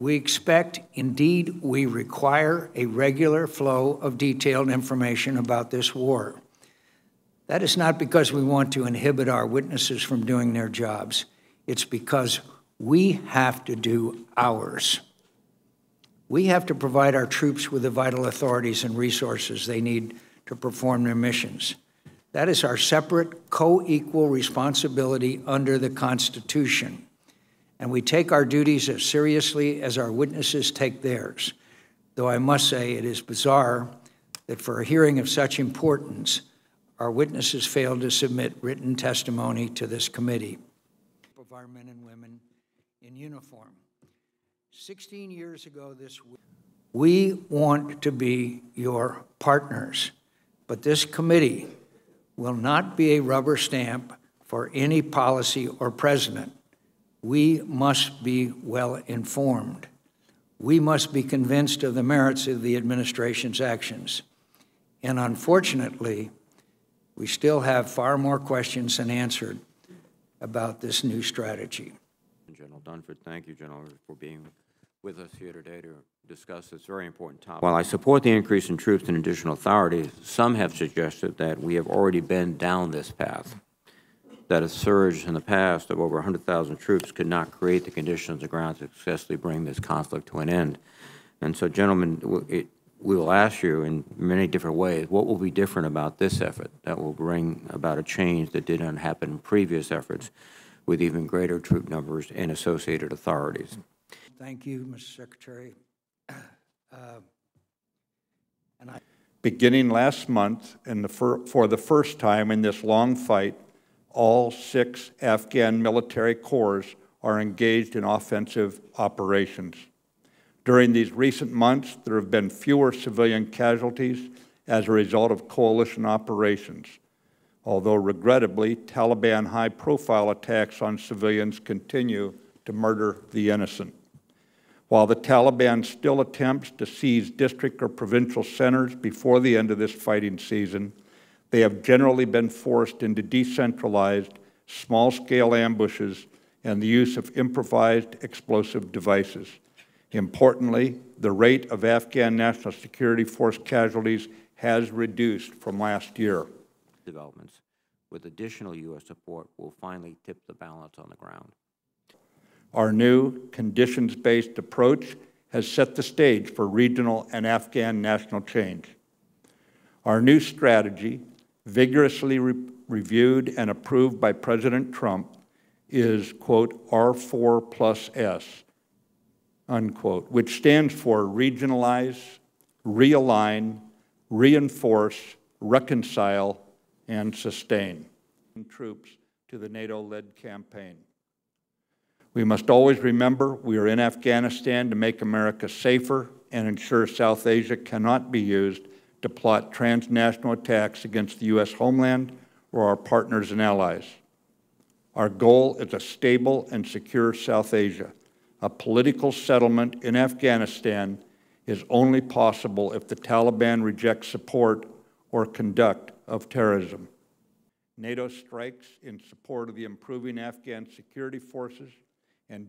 We expect, indeed, we require a regular flow of detailed information about this war. That is not because we want to inhibit our witnesses from doing their jobs. It's because we have to do ours. We have to provide our troops with the vital authorities and resources they need to perform their missions. That is our separate, co-equal responsibility under the Constitution. And we take our duties as seriously as our witnesses take theirs. Though I must say it is bizarre that for a hearing of such importance, our witnesses failed to submit written testimony to this committee. Of our men and women in uniform. 16 years ago this week, we want to be your partners, but this committee will not be a rubber stamp for any policy or president. We must be well informed. We must be convinced of the merits of the administration's actions. And unfortunately, we still have far more questions than answered about this new strategy. General Dunford, thank you, General, for being with us here today to discuss this very important topic. While I support the increase in troops and additional authorities, some have suggested that we have already been down this path, that a surge in the past of over 100,000 troops could not create the conditions on the ground to successfully bring this conflict to an end. And so, gentlemen, we will ask you in many different ways, what will be different about this effort that will bring about a change that did not happen in previous efforts with even greater troop numbers and associated authorities? Thank you, Mr. Secretary. Beginning last month, and for the first time in this long fight, all 6 Afghan military corps are engaged in offensive operations. During these recent months, there have been fewer civilian casualties as a result of coalition operations, although regrettably, Taliban high-profile attacks on civilians continue to murder the innocent. While the Taliban still attempts to seize district or provincial centers before the end of this fighting season, they have generally been forced into decentralized, small-scale ambushes and the use of improvised explosive devices. Importantly, the rate of Afghan National Security Force casualties has reduced from last year. Developments with additional U.S. support will finally tip the balance on the ground. Our new conditions-based approach has set the stage for regional and Afghan national change. Our new strategy, vigorously reviewed and approved by President Trump, is, quote, R4+S, unquote, which stands for regionalize, realign, reinforce, reconcile, and sustain troops to the NATO-led campaign. We must always remember we are in Afghanistan to make America safer and ensure South Asia cannot be used to plot transnational attacks against the U.S. homeland or our partners and allies. Our goal is a stable and secure South Asia. A political settlement in Afghanistan is only possible if the Taliban rejects support or conduct of terrorism. NATO strikes in support of the improving Afghan security forces and